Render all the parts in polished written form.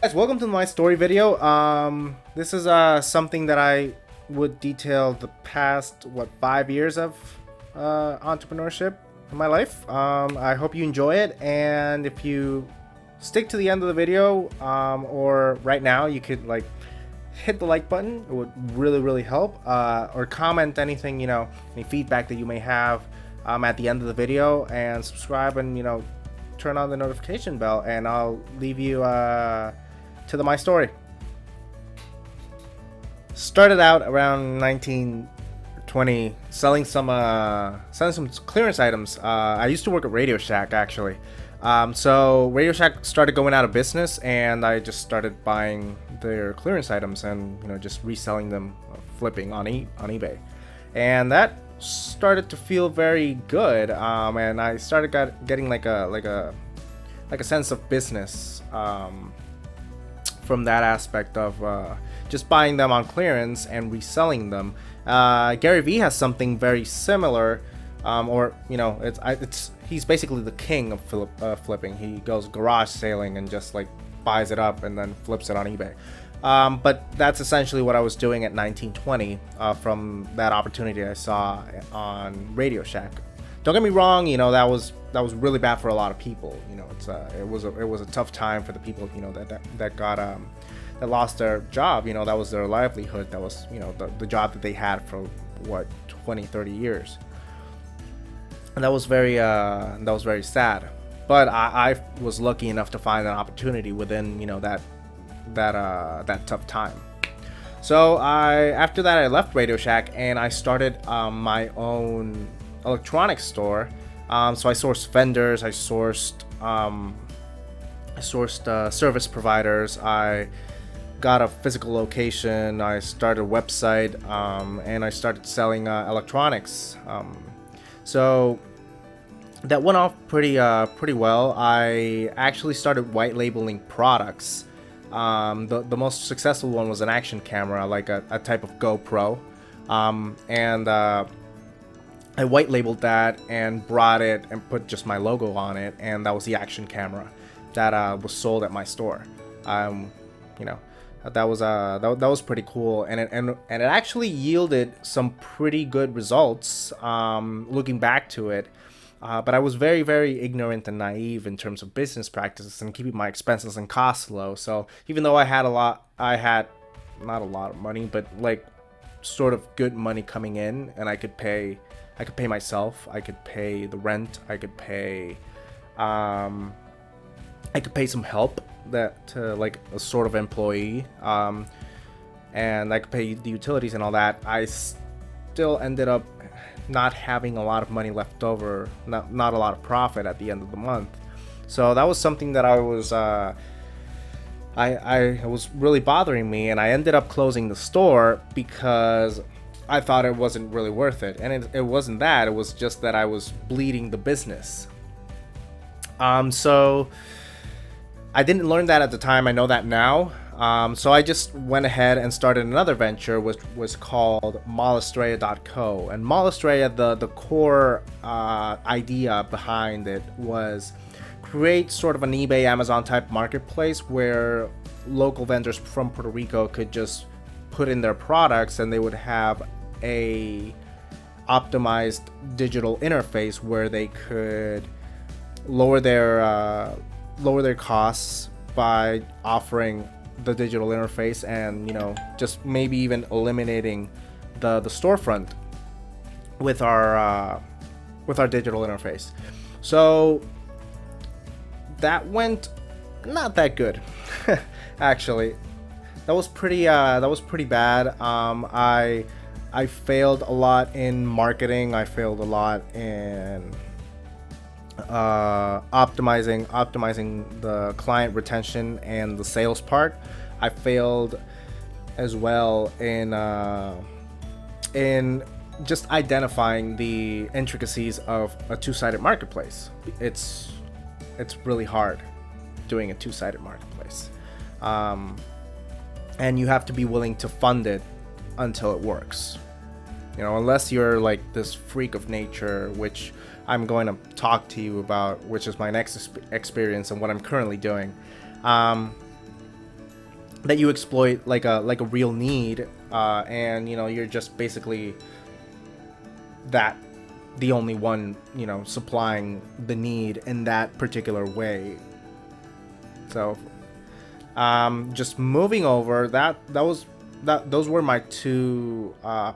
Guys, welcome to my story video. This is something that I would detail the past 5 years of entrepreneurship in my life. I hope you enjoy it, and if you stick to the end of the video, or right now, you could like hit the like button. It would really help. Or comment anything, any feedback that you may have at the end of the video, and subscribe, and turn on the notification bell, and I'll leave you to my story. Started out around 1920 selling some clearance items. I used to work at Radio Shack actually. So Radio Shack started going out of business, and I just started buying their clearance items and just reselling them, flipping on eBay, and that started to feel very good. And I started getting like a sense of business from that aspect of just buying them on clearance and reselling them. Gary Vee has something very similar, he's basically the king of flipping. He goes garage sailing and just like buys it up and then flips it on eBay. But that's essentially what I was doing at 1920 from that opportunity I saw on Radio Shack. Don't get me wrong, that was really bad for a lot of people. It was a tough time for the people that lost their job. That was their livelihood. That was the job that they had for 20-30 years, and that was very sad. But I was lucky enough to find an opportunity within that tough time. So after that I left Radio Shack, and I started my own electronics store. So I sourced vendors, I sourced service providers, I got a physical location, I started a website, and I started selling electronics. So that went off pretty well. I actually started white labeling products. The most successful one was an action camera, like a type of GoPro, and I white labeled that and brought it and put just my logo on it, and that was the action camera that was sold at my store. That was pretty cool, and it actually yielded some pretty good results. Looking back to it, but I was very ignorant and naive in terms of business practices and keeping my expenses and costs low. So even though I had not a lot of money, but like sort of good money coming in, and I could pay myself, I could pay the rent, I could pay some help to like a sort of employee, and I could pay the utilities and all that. I still ended up not having a lot of money left over, not a lot of profit at the end of the month. So that was something that I was really bothering me, and I ended up closing the store because I thought it wasn't really worth it. And it wasn't that, it was just that I was bleeding the business. So I didn't learn that at the time, I know that now. So I just went ahead and started another venture, which was called Molestrea.co. And Molestrea, the core idea behind it was create sort of an eBay, Amazon type marketplace where local vendors from Puerto Rico could just put in their products, and they would have a optimized digital interface where they could lower their costs by offering the digital interface, and just maybe even eliminating the storefront with our digital interface. So that went not that good. Actually, that was pretty bad. I failed a lot in marketing. I failed a lot in optimizing the client retention and the sales part. I failed as well in just identifying the intricacies of a two-sided marketplace. It's really hard doing a two-sided marketplace, and you have to be willing to fund it until it works. Unless you're like this freak of nature, which I'm going to talk to you about, which is my next experience and what I'm currently doing. that you exploit like a real need, and you're just basically that the only one supplying the need in that particular way. So just moving over, those were my two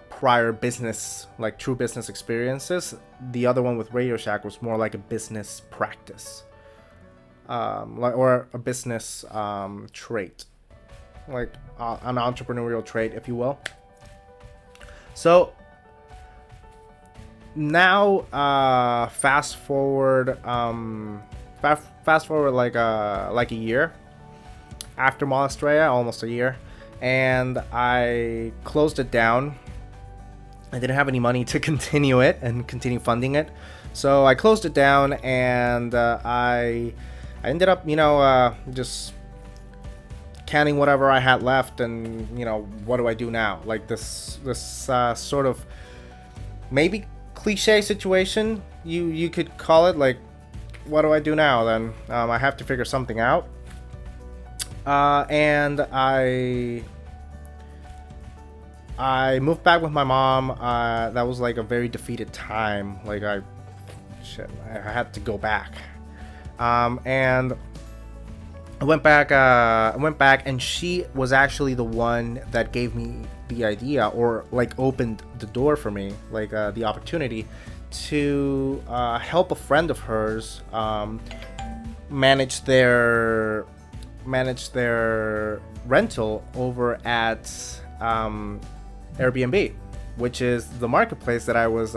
prior business, like true business experiences. The other one with Radio Shack was more like a business practice, or a business trait, like an entrepreneurial trait, if you will. So now, fast forward like a year after Molestrea, almost a year, and I closed it down. I didn't have any money to continue it and continue funding it, so I closed it down, and I ended up, just counting whatever I had left, and what do I do now? Like this sort of maybe cliche situation, you could call it. Like, what do I do now then? I have to figure something out. And I moved back with my mom. That was like a very defeated time. Like I had to go back. And I went back, and she was actually the one that gave me the idea, or like opened the door for me, like the opportunity to help a friend of hers manage their rental over at Airbnb, which is the marketplace that I was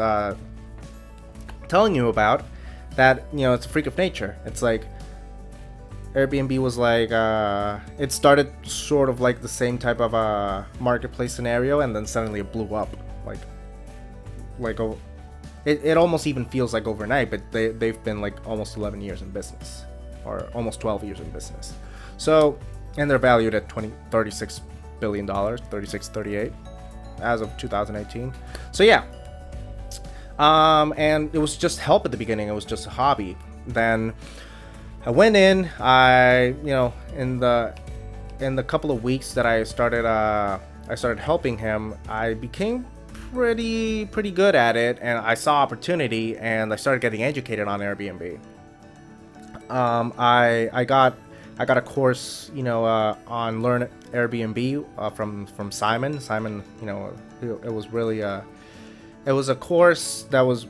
telling you about. That it's a freak of nature. It's like Airbnb was like it started sort of like the same type of a marketplace scenario, and then suddenly it blew up. It almost even feels like overnight, but they've been like almost 11 years in business, or almost 12 years in business. So, and they're valued at $36 billion, 38 as of 2018. So yeah. And it was just help at the beginning. It was just a hobby. Then I went in. In the couple of weeks that I started helping him, I became pretty good at it, and I saw opportunity, and I started getting educated on Airbnb. I got a course, on Learn Airbnb from Simon. Simon, it was really it was a course that was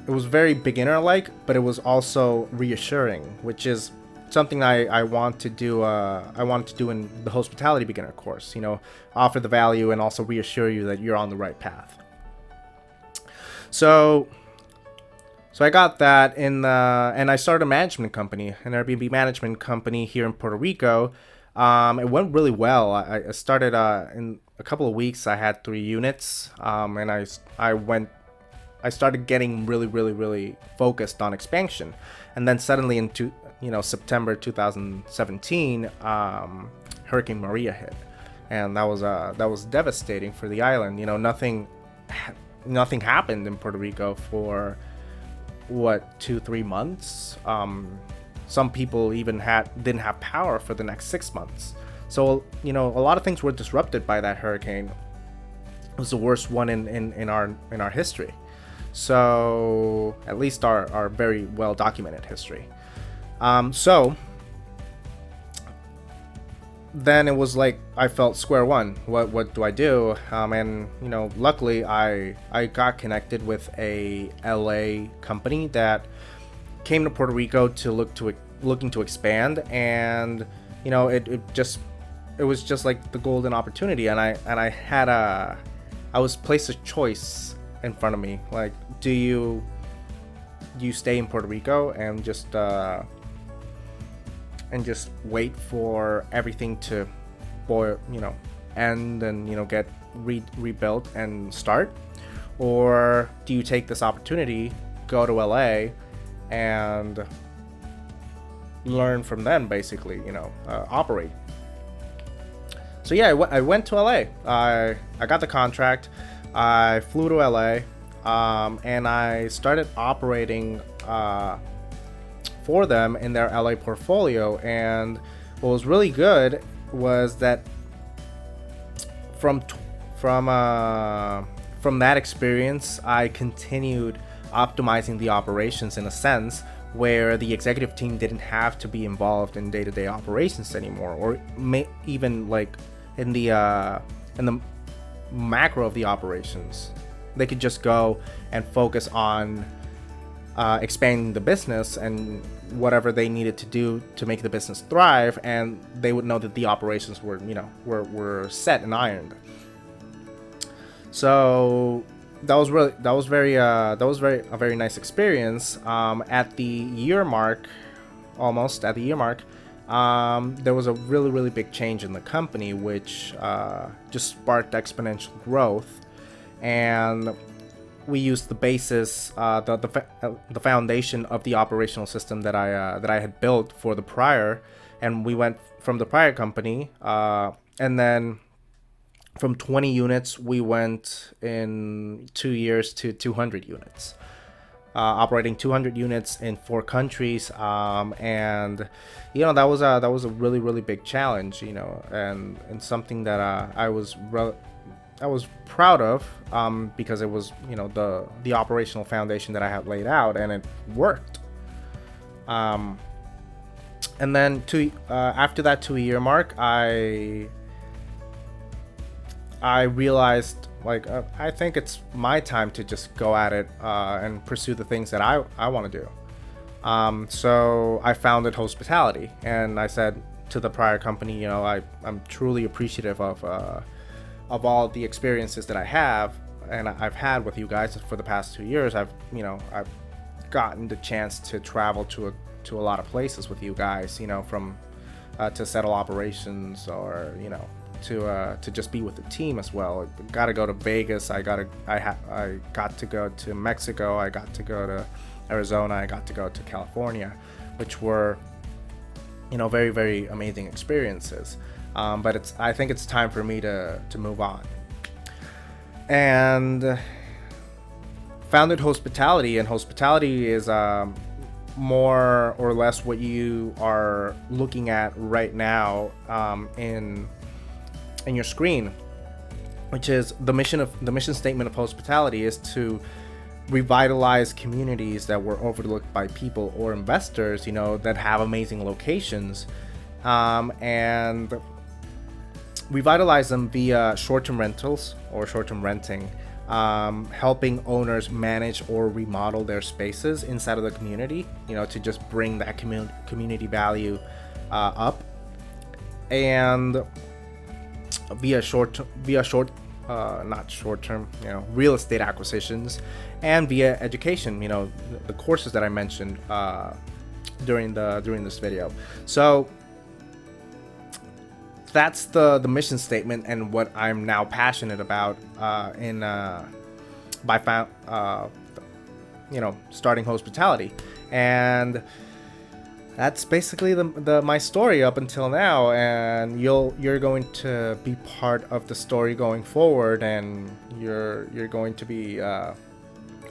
very beginner-like, but it was also reassuring, which is something I want to do. I want to do in the hospitality beginner course. Offer the value and also reassure you that you're on the right path. So I got that and I started a management company, an Airbnb management company here in Puerto Rico. It went really well. I started in a couple of weeks. I had 3 units, and I started getting really focused on expansion. And then suddenly into September 2017, Hurricane Maria hit, and that was devastating for the island. Nothing happened in Puerto Rico for 2-3 months. Some people even didn't have power for the next 6 months. So a lot of things were disrupted by that hurricane. It was the worst one in our history. So at least our very well documented history. So then it was like I felt square one. What do I do? And luckily I got connected with a LA company that came to Puerto Rico to looking to expand, and it was just like the golden opportunity, and I was placed a choice in front of me, like, do you stay in Puerto Rico and just wait for everything to end and get rebuilt and start, or do you take this opportunity, go to LA and learn from them, basically, operate. So yeah, I went to LA. I got the contract. I flew to LA, and I started operating for them in their LA portfolio. And what was really good was that from t- from that experience, I continued optimizing the operations in a sense where the executive team didn't have to be involved in day-to-day operations anymore, or even like in the macro of the operations. They could just go and focus on expanding the business and whatever they needed to do to make the business thrive, and they would know that the operations were, were set and ironed. So that was a very nice experience. At the year mark, almost at the year mark, there was a really big change in the company, which just sparked exponential growth, and we used the basis, the foundation of the operational system that I had built for the prior, and we went from the prior company, and then from 20 units, we went in 2 years to 200 units, operating 200 units in 4 countries, and that was a really big challenge, and something that I was proud of, because it was the operational foundation that I had laid out, and it worked. And then after that 2-year mark, I realized, I think it's my time to just go at it and pursue the things that I want to do. So I founded Hostpitality, and I said to the prior company, I'm truly appreciative of all the experiences that I have and I've had with you guys for the past 2 years. I've gotten the chance to travel to a lot of places with you guys, from to settle operations, or to just be with the team as well. I got to go to Vegas. I got to go to Mexico. I got to go to Arizona. I got to go to California, which were very amazing experiences. But I think it's time for me to move on. And founded Hostpitality, and Hostpitality is more or less what you are looking at right now in your screen, which is the mission statement of Hostpitality is to revitalize communities that were overlooked by people or investors, that have amazing locations, and revitalize them via short-term rentals or short-term renting, helping owners manage or remodel their spaces inside of the community, to just bring that community value up, and via not short-term, real estate acquisitions, and via education, the courses that I mentioned during this video. So that's the mission statement, and what I'm now passionate about starting Hostpitality. And that's basically my story up until now, and you're going to be part of the story going forward, and you're going to be a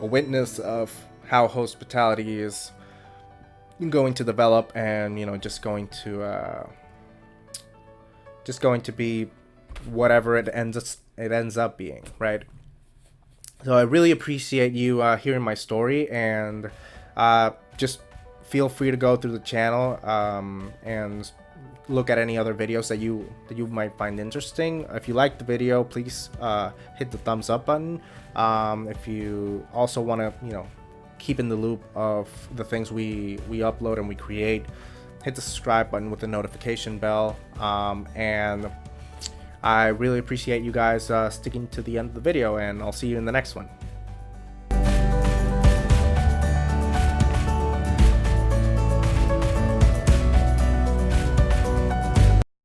witness of how Hostpitality is going to develop, and just going to be whatever it ends up being, right? So I really appreciate you hearing my story, and just feel free to go through the channel and look at any other videos that you might find interesting. If you like the video, please hit the thumbs up button. If you also want to keep in the loop of the things we upload and we create, hit the subscribe button with the notification bell. And I really appreciate you guys sticking to the end of the video, and I'll see you in the next one.